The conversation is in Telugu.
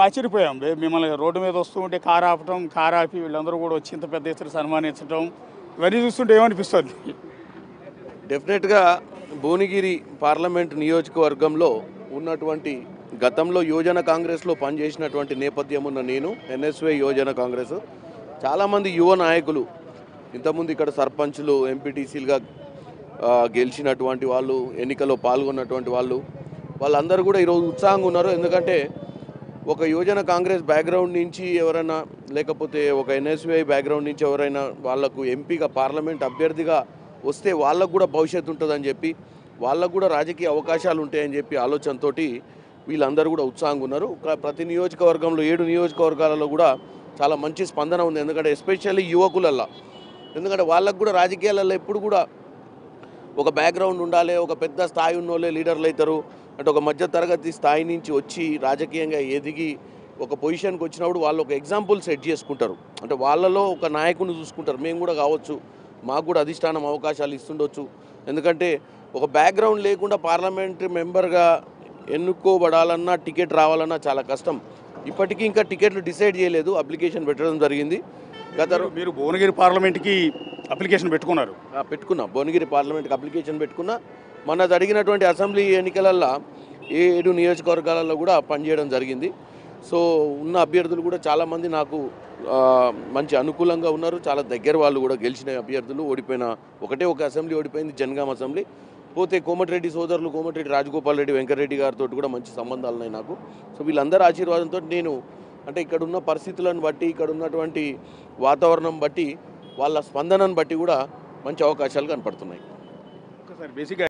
ఆశ్చర్యపోయాం. మిమ్మల్ని రోడ్డు మీద వస్తూ ఉంటే కారు ఆపటం, కారు ఆపి వీళ్ళందరూ కూడా వచ్చి ఇంత పెద్ద ఎత్తున సన్మానించడం ఇవన్నీ చూస్తుంటే ఏమనిపిస్తుంది? డెఫినెట్గా భువనగిరి పార్లమెంట్ నియోజకవర్గంలో ఉన్నటువంటి గతంలో యువజన కాంగ్రెస్లో పనిచేసినటువంటి నేపథ్యం ఉన్న నేను ఎన్ఎస్వై యువజన కాంగ్రెస్ చాలామంది యువ నాయకులు ఇంతకుముందు ఇక్కడ సర్పంచ్లు ఎంపీటీసీలుగా గెలిచినటువంటి వాళ్ళు ఎన్నికల్లో పాల్గొన్నటువంటి వాళ్ళందరూ కూడా ఈరోజు ఉత్సాహంగా ఉన్నారు. ఎందుకంటే ఒక యువజన కాంగ్రెస్ బ్యాక్గ్రౌండ్ నుంచి ఎవరైనా లేకపోతే ఒక ఎన్ఎస్వై బ్యాక్గ్రౌండ్ నుంచి ఎవరైనా వాళ్లకు ఎంపీగా పార్లమెంట్ అభ్యర్థిగా వస్తే వాళ్ళకు కూడా భవిష్యత్తు ఉంటుందని చెప్పి వాళ్ళకు కూడా రాజకీయ అవకాశాలు ఉంటాయని చెప్పి ఆలోచనతో వీళ్ళందరూ కూడా ఉత్సాహంగా ఉన్నారు. ప్రతి నియోజకవర్గంలో 7 నియోజకవర్గాలలో కూడా చాలా మంచి స్పందన ఉంది. ఎందుకంటే ఎస్పెషల్లీ యువకులల్లో, ఎందుకంటే వాళ్ళకు కూడా రాజకీయాలలో ఎప్పుడు కూడా ఒక బ్యాక్గ్రౌండ్ ఉండాలి, ఒక పెద్ద స్థాయి ఉన్నోళ్ళే లీడర్లు అవుతారు అంటే ఒక మధ్యతరగతి స్థాయి నుంచి వచ్చి రాజకీయంగా ఎదిగి ఒక పొజిషన్కి వచ్చినప్పుడు వాళ్ళు ఒక ఎగ్జాంపుల్ సెట్ చేసుకుంటారు. అంటే వాళ్ళలో ఒక నాయకుని చూసుకుంటారు, మేము కూడా కావచ్చు, మాకు కూడా అధిష్టానం అవకాశాలు ఇస్తుండొచ్చు. ఎందుకంటే ఒక బ్యాక్గ్రౌండ్ లేకుండా పార్లమెంట్ మెంబర్గా ఎన్నుకోబడాలన్నా టికెట్ రావాలన్నా చాలా కష్టం. ఇప్పటికీ ఇంకా టికెట్లు డిసైడ్ చేయలేదు, అప్లికేషన్ పెట్టడం జరిగింది. మీరు భువనగిరి పార్లమెంట్కి అప్లికేషన్ పెట్టుకున్నారు? పెట్టుకున్నా, భువనగిరి పార్లమెంట్కి అప్లికేషన్ పెట్టుకున్నా. మన జరిగినటువంటి అసెంబ్లీ ఎన్నికలల్లో 7 నియోజకవర్గాలలో కూడా పనిచేయడం జరిగింది. సో ఉన్న అభ్యర్థులు కూడా చాలామంది నాకు మంచి అనుకూలంగా ఉన్నారు. చాలా దగ్గర వాళ్ళు కూడా గెలిచిన అభ్యర్థులు. ఓడిపోయిన ఒక అసెంబ్లీ ఓడిపోయింది, జనగాం అసెంబ్లీ. పోతే కోమటిరెడ్డి సోదరులు కోమటిరెడ్డి రాజగోపాల్ రెడ్డి, వెంకటరెడ్డి గారితో కూడా మంచి సంబంధాలు ఉన్నాయి నాకు. సో వీళ్ళందరి ఆశీర్వాదంతో నేను అంటే ఇక్కడ ఉన్న పరిస్థితులను బట్టి, ఇక్కడ ఉన్నటువంటి వాతావరణం బట్టి, వాళ్ళ స్పందనను బట్టి కూడా మంచి అవకాశాలు కనపడుతున్నాయి. ఒకసారి బేసిక్గా